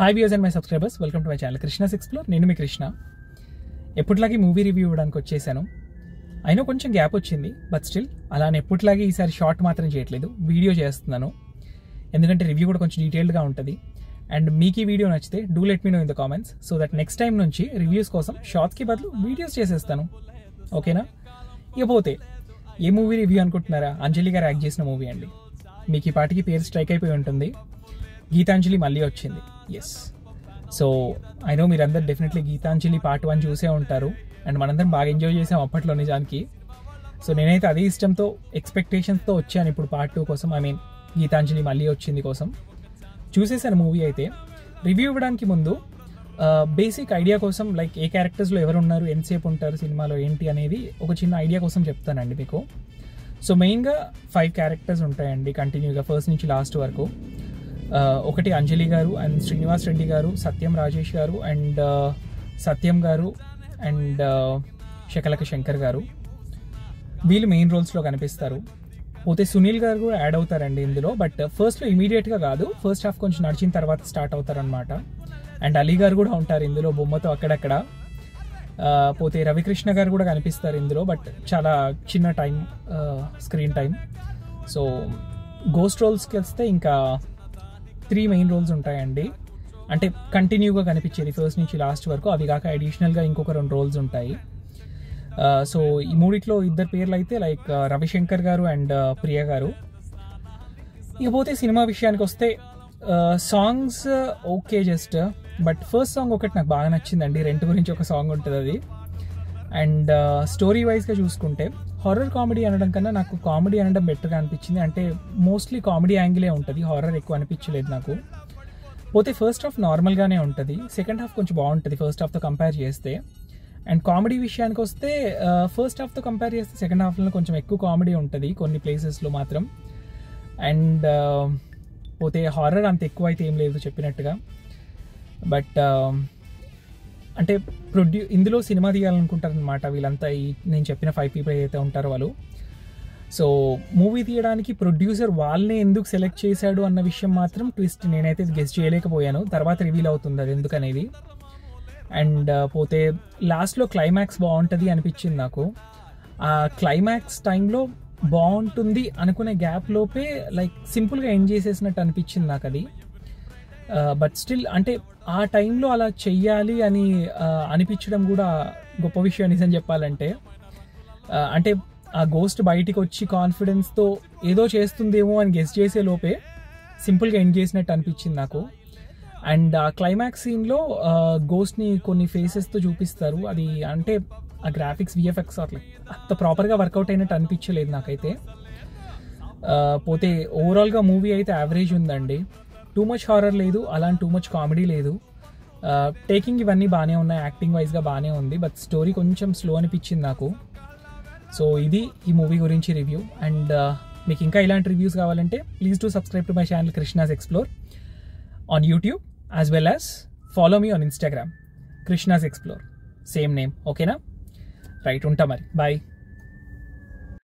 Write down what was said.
Hi viewers and my subscribers, welcome to my channel Krishna's explore. నేను మీ కృష్ణ. ఎప్పటిలాగే movie review ఇవ్వడానికి వచ్చేసాను. అయినా కొంచెం గ్యాప్ వచ్చింది, బట్ స్టిల్ అలానే ఎప్పటిలాగే ఈసారి షార్ట్ మాత్రం చేయట్లేదు, వీడియో చేస్తున్నాను. ఎందుకంటే రివ్యూ కూడా కొంచెం డీటెయిల్డ్గా ఉంటుంది. అండ్ మీకు ఈ వీడియో నచ్చితే do let me know in the comments, so that next time నుంచి రివ్యూస్ కోసం షార్ట్స్కి బదులు వీడియోస్ చేసేస్తాను. ఓకేనా? ఇకపోతే ఏ మూవీ రివ్యూ అనుకుంటున్నారా? అంజలి గారు యాక్ట్ చేసిన మూవీ అండి. మీకు ఈ పాటికి పేరు స్ట్రైక్ అయిపోయి ఉంటుంది. గీతాంజలి మళ్ళీ వచ్చింది. ఎస్, సో ఐ నో మీరందరూ డెఫినెట్లీ గీతాంజలి పార్ట్ 1 చూసే ఉంటారు. అండ్ మనందరం బాగా ఎంజాయ్ చేసాం అప్పట్లో నిజానికి. సో నేనైతే అదే ఇష్టంతో ఎక్స్పెక్టేషన్స్తో వచ్చాను ఇప్పుడు పార్ట్ 2 కోసం. ఐ మీన్ గీతాంజలి మళ్ళీ వచ్చింది కోసం చూసేసాను మూవీ. అయితే రివ్యూ ఇవ్వడానికి ముందు బేసిక్ ఐడియా కోసం, లైక్ ఏ క్యారెక్టర్స్లో ఎవరు ఉన్నారు, ఎంతసేపు ఉంటారు సినిమాలో ఏంటి అనేది ఒక చిన్న ఐడియా కోసం చెప్తానండి మీకు. సో మెయిన్గా 5 క్యారెక్టర్స్ ఉంటాయండి కంటిన్యూగా ఫస్ట్ నుంచి లాస్ట్ వరకు. ఒకటి అంజలి గారు అండ్ శ్రీనివాస్ రెడ్డి గారు, సత్యం రాజేష్ గారు అండ్ సత్యం గారు అండ్ శకలక శంకర్ గారు. వీళ్ళు మెయిన్ రోల్స్లో కనిపిస్తారు. పోతే సునీల్ గారు కూడా యాడ్ అవుతారండి ఇందులో, బట్ ఫస్ట్లో ఇమీడియట్గా కాదు, ఫస్ట్ హాఫ్ కొంచెం నడిచిన తర్వాత స్టార్ట్ అవుతారనమాట. అండ్ అలీ గారు కూడా ఉంటారు ఇందులో బొమ్మతో అక్కడక్కడ. పోతే రవికృష్ణ గారు కూడా కనిపిస్తారు ఇందులో, బట్ చాలా చిన్న time, screen time. So ghost రోల్స్కి వస్తే ఇంకా 3 మెయిన్ రోల్స్ ఉంటాయండి, అంటే కంటిన్యూగా కనిపించేది ఫస్ట్ నుంచి లాస్ట్ వరకు. అవి కాక అడిషనల్గా ఇంకొక 2 రోల్స్ ఉంటాయి. సో ఈ మూడిట్లో 2 పేర్లు అయితే లైక్ రవిశంకర్ గారు అండ్ ప్రియ గారు. ఇకపోతే సినిమా విషయానికి వస్తే songs okay just, but first song ఒకటి నాకు బాగా నచ్చిందండి. రెంట్ గురించి ఒక సాంగ్ ఉంటుంది అది. అండ్ స్టోరీ వైజ్గా చూసుకుంటే హారర్ కామెడీ అనడం కన్నా నాకు కామెడీ అనడం బెటర్గా అనిపించింది. అంటే మోస్ట్లీ కామెడీ యాంగిలే ఉంటుంది, హారర్ ఎక్కువ అనిపించలేదు నాకు. పోతే ఫస్ట్ హాఫ్ నార్మల్గానే ఉంటుంది, సెకండ్ హాఫ్ కొంచెం బాగుంటుంది ఫస్ట్ హాఫ్తో కంపేర్ చేస్తే. అండ్ కామెడీ విషయానికి వస్తే ఫస్ట్ హాఫ్తో కంపేర్ చేస్తే సెకండ్ హాఫ్లో కొంచెం ఎక్కువ కామెడీ ఉంటుంది కొన్ని ప్లేసెస్లో మాత్రం. అండ్ పోతే హారర్ అంత ఎక్కువ అయితే ఏం లేదు చెప్పినట్టుగా. బట్ అంటే ఇందులో సినిమా తీయాలనుకుంటారనమాట వీళ్ళంతా, నేను చెప్పిన 5 పీపుల్ ఏదైతే ఉంటారో వాళ్ళు. సో మూవీ తీయడానికి ప్రొడ్యూసర్ వాళ్ళనే ఎందుకు సెలెక్ట్ చేశాడు అన్న విషయం మాత్రం ట్విస్ట్ నేనైతే గెస్ చేయలేకపోయాను. తర్వాత రివీల్ అవుతుంది అది ఎందుకనేది. అండ్ పోతే లాస్ట్లో క్లైమాక్స్ బాగుంటుంది అనిపించింది నాకు. ఆ క్లైమాక్స్ టైంలో బాగుంటుంది అనుకునే గ్యాప్ లోపే లైక్ సింపుల్గా ఎండ్ చేసేసినట్టు అనిపించింది నాకు అది. బట్ స్టిల్ అంటే ఆ టైంలో అలా చెయ్యాలి అని అనిపించడం కూడా గొప్ప విషయం నిజం చెప్పాలంటే. అంటే ఆ గోస్ట్ బయటికి వచ్చి కాన్ఫిడెన్స్తో ఏదో చేస్తుందేమో అని గెస్ చేసే లోపే సింపుల్గా ఎండ్ చేసినట్టు అనిపించింది నాకు. అండ్ ఆ క్లైమాక్స్ సీన్లో గోస్ట్ని కొన్ని ఫేసెస్తో చూపిస్తారు. అది అంటే ఆ గ్రాఫిక్స్ విఎఫ్ఎక్స్ అట్లా అంత ప్రాపర్గా వర్కౌట్ అయినట్టు అనిపించలేదు నాకైతే. పోతే ఓవరాల్గా మూవీ అయితే యావరేజ్ ఉందండి. టూ మచ్ హారర్ లేదు, అలాంటి టూ మచ్ కామెడీ లేదు. టేకింగ్ ఇవన్నీ బాగానే ఉన్నాయి, యాక్టింగ్ వైజ్గా బాగానే ఉంది, బట్ స్టోరీ కొంచెం స్లో అనిపించింది నాకు. సో ఇది ఈ మూవీ గురించి రివ్యూ. అండ్ మీకు ఇంకా ఇలాంటి రివ్యూస్ కావాలంటే please do subscribe to my channel Krishna's explore on YouTube as well as follow me on Instagram Krishna's explore, same name. ఓకేనా? రైట్, ఉంటా మరి. బాయ్.